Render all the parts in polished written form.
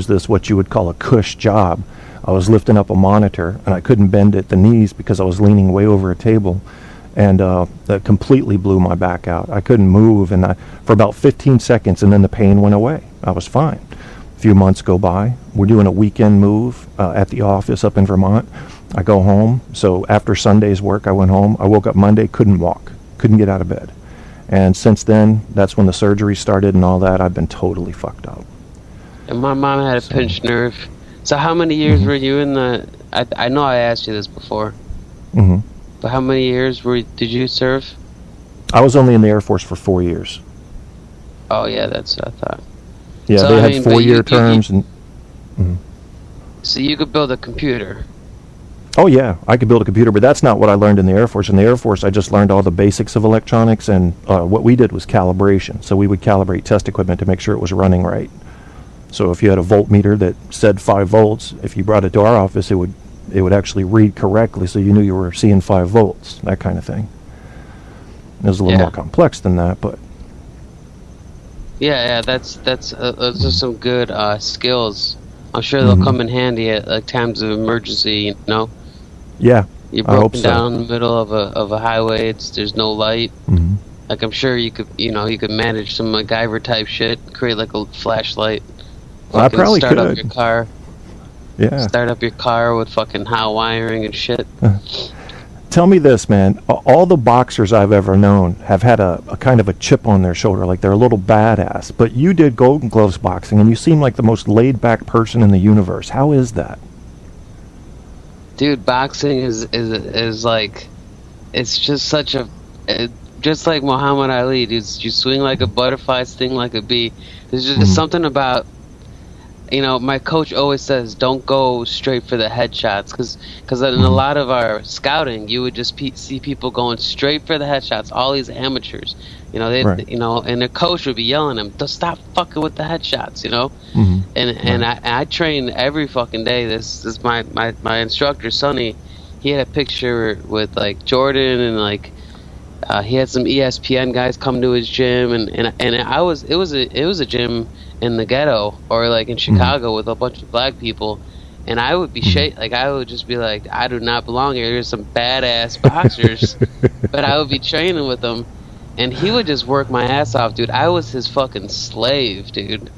was this what you would call a cush job. I was lifting up a monitor, and I couldn't bend at the knees because I was leaning way over a table, and that completely blew my back out. I couldn't move, and for about 15 seconds, and then the pain went away. I was fine. A few months go by. We're doing a weekend move at the office up in Vermont. I go home. So after Sunday's work, I went home. I woke up Monday, couldn't walk, couldn't get out of bed. And since then, that's when the surgery started and all that. I've been totally fucked up. And my mom had a pinched nerve. So how many years were you in the... I know I asked you this before. But how many years did you serve? I was only in the Air Force for 4 years. Oh, yeah, that's what I thought. Yeah, so, they had 4-year terms. So you could build a computer. Oh, yeah, I could build a computer, but that's not what I learned in the Air Force. In the Air Force, I just learned all the basics of electronics, and what we did was calibration. So we would calibrate test equipment to make sure it was running right. So if you had a voltmeter that said 5 volts, if you brought it to our office, it would actually read correctly, so you knew you were seeing 5 volts, that kind of thing. It was a little more complex than that, but... Yeah, those are some good skills. I'm sure they'll come in handy at like times of emergency, you know? Yeah, you're broken down in the middle of a highway. There's no light. Like I'm sure you could manage some MacGyver type shit. Create like a flashlight. I probably start could. Up your car. Yeah. Start up your car with fucking hot wiring and shit. Tell me this, man. All the boxers I've ever known have had a kind of a chip on their shoulder, like they're a little badass. But you did Golden Gloves boxing, and you seem like the most laid-back person in the universe. How is that? Dude, boxing is like, it's just such a, just like Muhammad Ali, dude. You swing like a butterfly, sting like a bee. There's just something about, you know, my coach always says, don't go straight for the headshots, because in a lot of our scouting, you would just see people going straight for the headshots. All these amateurs, you know, you know, and their coach would be yelling at them, stop fucking with the headshots, you know. And I train every fucking day. This is my instructor, Sonny. He had a picture with like Jordan, and like he had some ESPN guys come to his gym, and it was a gym in the ghetto, or like in Chicago with a bunch of black people, and I would be like I would just be like, I do not belong here. There's some badass boxers, but I would be training with them, and he would just work my ass off, dude. I was his fucking slave, dude.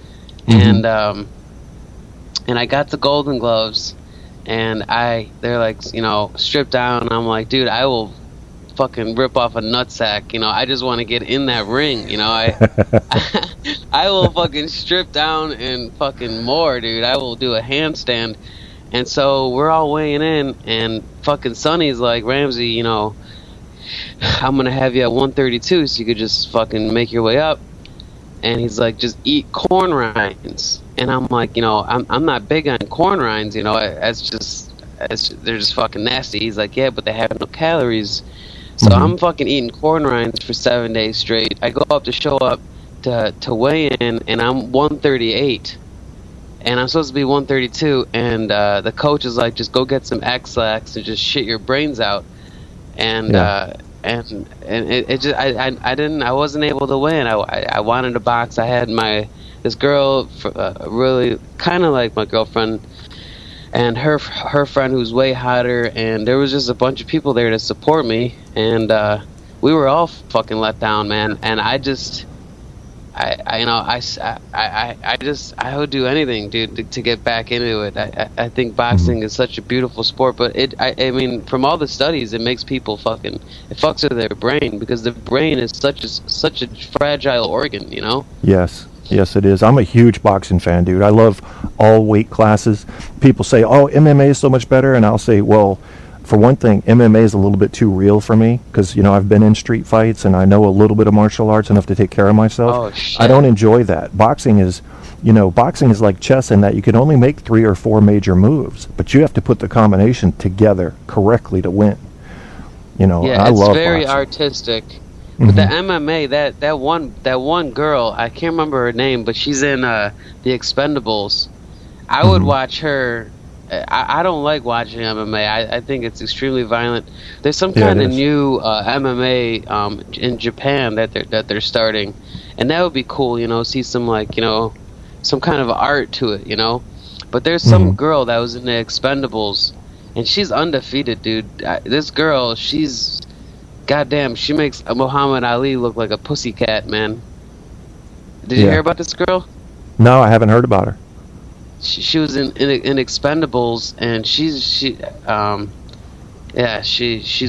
And I got the Golden Gloves, and they're like, you know, stripped down, and I'm like, dude, I will fucking rip off a nutsack, you know. I just want to get in that ring, you know. I will fucking strip down and fucking more, dude. I will do a handstand. And so we're all weighing in, and fucking Sonny's like, Ramsey, you know, I'm gonna have you at 132 so you could just fucking make your way up. And he's like, just eat corn rinds. And I'm like, you know, I'm not big on corn rinds, you know. They're just fucking nasty. He's like, yeah, but they have no calories. So I'm fucking eating corn rinds for 7 days straight. I go up to show up to weigh in, and I'm 138, and I'm supposed to be 132, and the coach is like, just go get some X-Lax and just shit your brains out. And it just I wasn't able to win. I wanted to box. I had this girl, really kind of like my girlfriend, and her friend who's way hotter, and there was just a bunch of people there to support me, and we were all fucking let down, man. And I would do anything, dude, to get back into it. I think boxing is such a beautiful sport, but I mean, from all the studies, it makes people it fucks with their brain, because the brain is such a fragile organ, you know? Yes, it is. I'm a huge boxing fan, dude. I love all weight classes. People say, oh, MMA is so much better, and I'll say, well, for one thing, MMA is a little bit too real for me, because, you know, I've been in street fights, and I know a little bit of martial arts enough to take care of myself. Oh, shit. I don't enjoy that. Boxing is like chess in that you can only make 3 or 4 major moves, but you have to put the combination together correctly to win. You know, yeah, I love boxing. It's very artistic. But the MMA, that one girl, I can't remember her name, but she's in The Expendables. I would watch her. I don't like watching MMA. I think it's extremely violent. There's some kind of new MMA in Japan that they're starting, and that would be cool. You know, see some, like, you know, some kind of art to it. You know, But there's some girl that was in the Expendables, and she's undefeated, dude. This girl, she's goddamn. She makes Muhammad Ali look like a pussycat, man. Did you hear about this girl? No, I haven't heard about her. She was in Expendables, and she's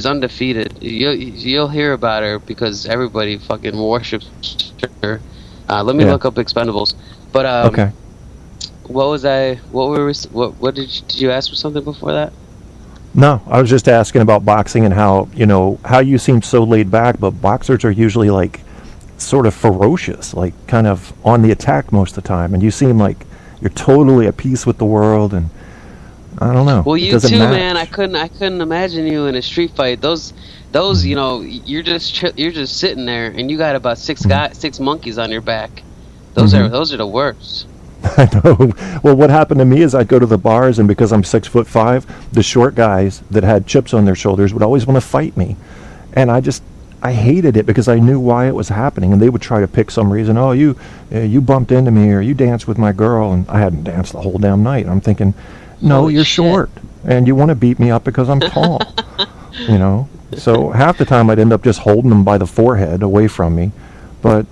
undefeated. You'll hear about her because everybody fucking worships her. Let me look up Expendables. But okay. What did you ask for something before that? No, I was just asking about boxing and how you seem so laid back, but boxers are usually like sort of ferocious, like kind of on the attack most of the time, and you seem like you're totally at peace with the world, and I don't know. Well, you too, man. I couldn't imagine you in a street fight. Those you're just sitting there, and you got about six monkeys on your back. Those are the worst. I know. Well, what happened to me is I'd go to the bars, and because I'm 6'5", the short guys that had chips on their shoulders would always want to fight me, and I hated it because I knew why it was happening, and they would try to pick some reason. Oh, you bumped into me, or you danced with my girl, and I hadn't danced the whole damn night. I'm thinking, no, holy you're shit. short, and you want to beat me up because I'm tall. So half the time I'd end up just holding them by the forehead away from me, but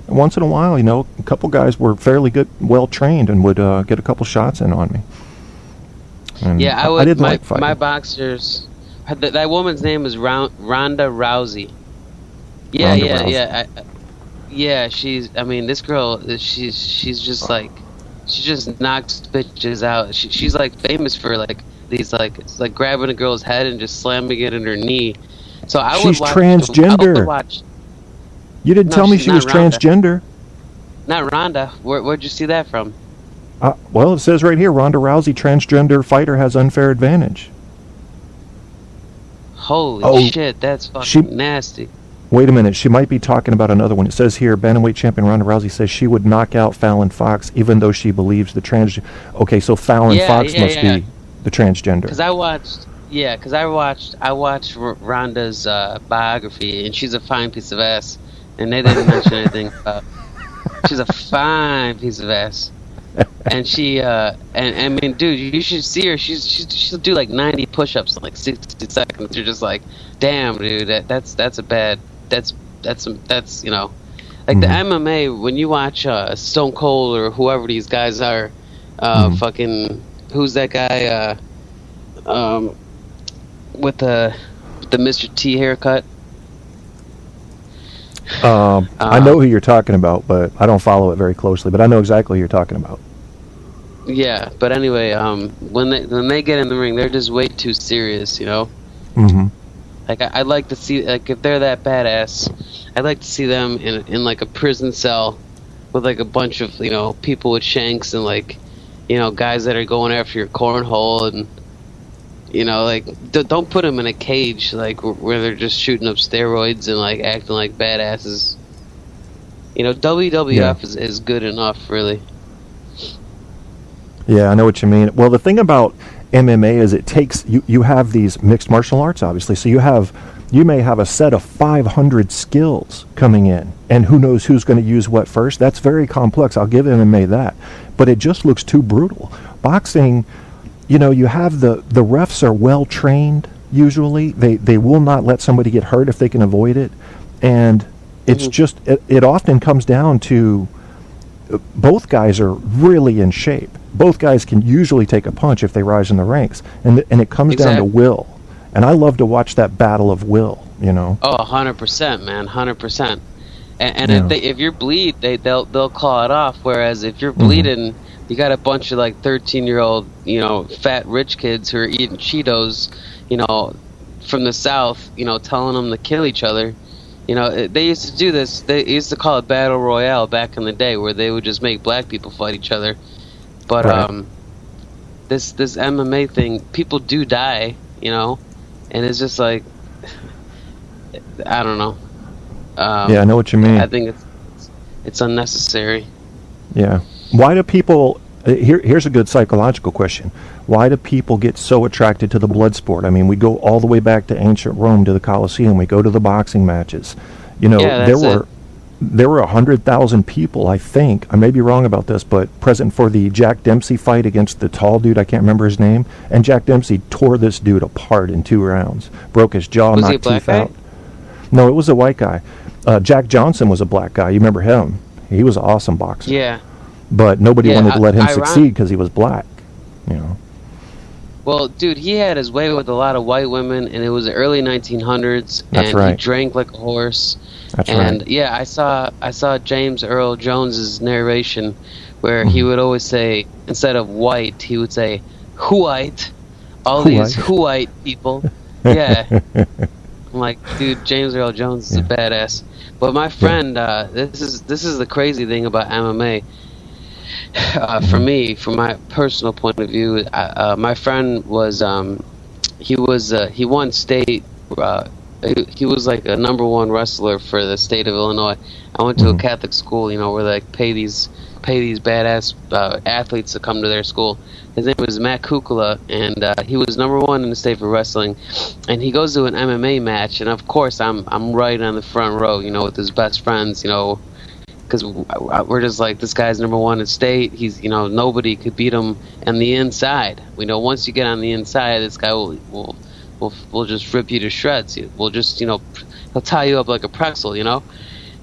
once in a while, a couple guys were fairly good, well trained, and would get a couple shots in on me. And yeah, I would. I didn't like fighting. My boxers. That woman's name is Ronda Rousey. Yeah, she's. I mean, this girl. She's just like. She just knocks bitches out. She's like famous for like these it's like grabbing a girl's head and just slamming it in her knee. So she's transgender. I would watch. You didn't tell me she was transgender. Not Rhonda. Where'd you see that from? Well, it says right here, Ronda Rousey, transgender fighter, has unfair advantage. Holy shit, that's fucking nasty. Wait a minute, she might be talking about another one. It says here, bantamweight champion Ronda Rousey says she would knock out Fallon Fox even though she believes the trans... Okay, so Fallon Fox must be the transgender. Because I watched Ronda's biography, and she's a fine piece of ass. And they didn't mention anything about... She's a fine piece of ass. And she, and I mean, dude, you should see her. She'll do like 90 push-ups in like 60 seconds. You're just like, damn, dude, that's a bad... That's like the MMA, when you watch Stone Cold or whoever these guys are, fucking, who's that guy with the Mr. T haircut? I know who you're talking about, but I don't follow it very closely, but I know exactly who you're talking about. Yeah, but anyway, when they get in the ring, they're just way too serious, Like I'd like to see, like, if they're that badass, I'd like to see them in like a prison cell with like a bunch of people with shanks and like guys that are going after your cornhole, and like don't put them in a cage like where they're just shooting up steroids and like acting like badasses. WWF is good enough, really. Yeah, I know what you mean. Well, the thing about MMA is it takes you have these mixed martial arts, obviously, so you may have a set of 500 skills coming in, and who knows who's going to use what first. That's very complex. I'll give MMA that, but it just looks too brutal. Boxing, you have the refs are well trained. Usually they will not let somebody get hurt if they can avoid it, and it's just it often comes down to both guys are really in shape. Both guys can usually take a punch if they rise in the ranks, and it comes down to will. And I love to watch that battle of will. Oh, 100%, man, 100%. And if you're bleed, they'll call it off. Whereas if you're bleeding, you got a bunch of like 13-year-old, fat rich kids who are eating Cheetos, from the South, telling them to kill each other. They used to do this. They used to call it Battle Royale back in the day, where they would just make black people fight each other. But this MMA thing, people do die, and it's just like, I don't know. I know what you mean. I think it's unnecessary. Yeah. Why do people? Here's a good psychological question. Why do people get so attracted to the blood sport? I mean, we go all the way back to ancient Rome, to the Colosseum. We go to the boxing matches. there were 100,000 people, I think. I may be wrong about this, but present for the Jack Dempsey fight against the tall dude. I can't remember his name. And Jack Dempsey tore this dude apart in 2 rounds. Broke his jaw, Was he a knocked black teeth guy? out. No, it was a white guy. Jack Johnson was a black guy. You remember him? He was an awesome boxer. Yeah. But nobody wanted to let him ironic. succeed because he was black. You know. Well, dude, he had his way with a lot of white women, and it was the early 1900s, That's and right. he drank like a horse. That's and right. yeah, I saw James Earl Jones's narration where he would always say, instead of white, he would say white. All these white people. Yeah. I'm like, dude, James Earl Jones is a badass. But my friend, this is the crazy thing about MMA. For me, from my personal point of view, my friend was he won state. He was like a #1 wrestler for the state of Illinois. I went to a Catholic school, you know, where they like pay these badass athletes to come to their school. His name was Matt Kukula, and he was #1 in the state for wrestling. And he goes to an MMA match, and of course I'm right on the front row, you know, with his best friends, you know, because we're just like, this guy's #1 in state. He's, you know, nobody could beat him on the inside. We know once you get on the inside, this guy will just rip you to shreds. We'll just, you know, he'll tie you up like a pretzel, you know.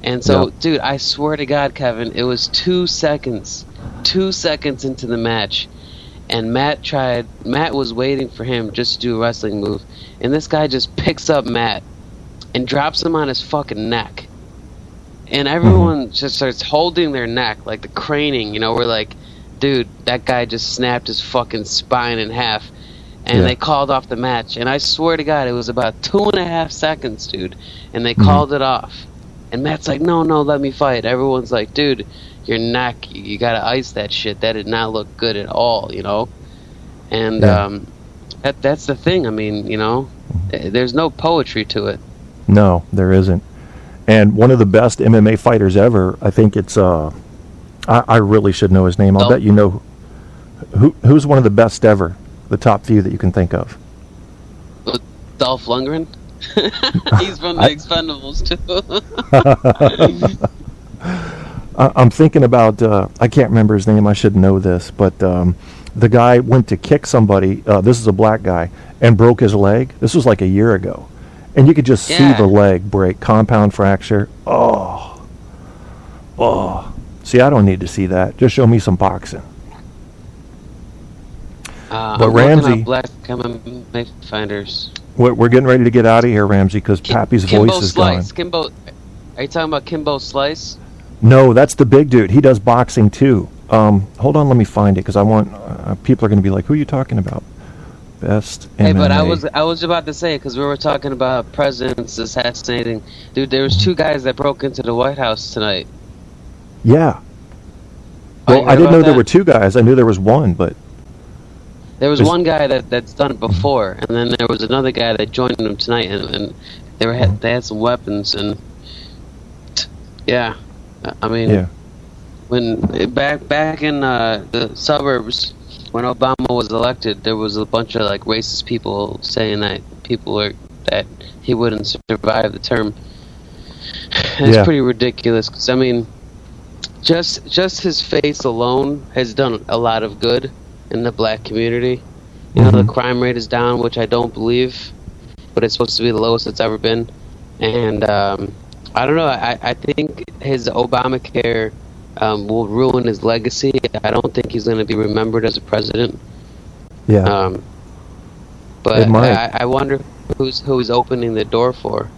And so, dude, I swear to God, Kevin, it was 2 seconds into the match, and Matt was waiting for him just to do a wrestling move, and this guy just picks up Matt and drops him on his fucking neck. And everyone just starts holding their neck, like the craning, you know, we're like, dude, that guy just snapped his fucking spine in half. And they called off the match. And I swear to God, it was about 2.5 seconds, dude. And they called it off. And Matt's like, no, let me fight. Everyone's like, dude, your neck, you gotta ice that shit. That did not look good at all, you know? And that's the thing. I mean, you know, there's no poetry to it. No, there isn't. And one of the best MMA fighters ever, I think it's, I really should know his name. I'll bet you know. Who's one of the best ever? The top few that you can think of. Dolph Lundgren? He's from the Expendables, too. I'm thinking about, I can't remember his name, I should know this, but the guy went to kick somebody, this is a black guy, and broke his leg. This was like a year ago. And you could just see the leg break, compound fracture. Oh. See, I don't need to see that. Just show me some boxing. But I'm Ramsey, black MMA fighters. we're getting ready to get out of here, Ramsey, because Pappy's voice is gone. Kimbo, are you talking about Kimbo Slice? No, that's the big dude. He does boxing too. Hold on, let me find it, because I want people are going to be like, "Who are you talking about?" Best MMA. Hey, but I was about to say, because we were talking about presidents assassinating. Dude, there was 2 guys that broke into the White House tonight. Yeah. Well, I didn't know there were 2 guys. I knew there was one, but there was one guy that's done it before, and then there was another guy that joined them tonight, and they had some weapons, and I mean, when back in the suburbs, when Obama was elected, there was a bunch of like racist people saying that that he wouldn't survive the term. It's pretty ridiculous, because I mean, just his face alone has done a lot of good in the black community. You know, the crime rate is down, which I don't believe, but it's supposed to be the lowest it's ever been. And I don't know. I think his Obamacare will ruin his legacy. I don't think he's going to be remembered as a president. yeah, But it might. I wonder who he's opening the door for.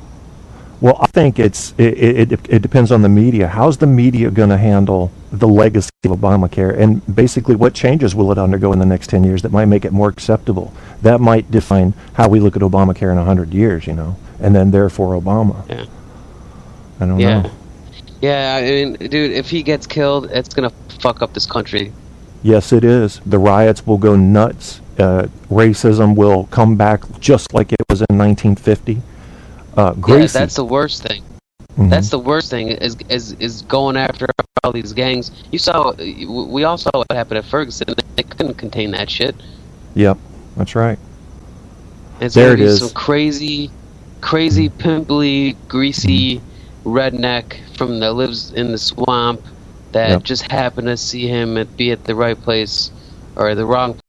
Well, I think it depends on the media. How's the media going to handle the legacy of Obamacare, and basically what changes will it undergo in the next 10 years that might make it more acceptable? That might define how we look at Obamacare in 100 years, you know, and then therefore Obama. Yeah. I don't know. Yeah, I mean, dude, if he gets killed, it's going to fuck up this country. Yes, it is. The riots will go nuts. Racism will come back just like it was in 1950. Yeah, that's the worst thing. That's the worst thing is going after all these gangs. We all saw what happened at Ferguson. They couldn't contain that shit. Yep, that's right. It's there gonna it be is. some crazy, pimply, greasy redneck from that lives in the swamp that Yep. just happened to see him be at the right place or the wrong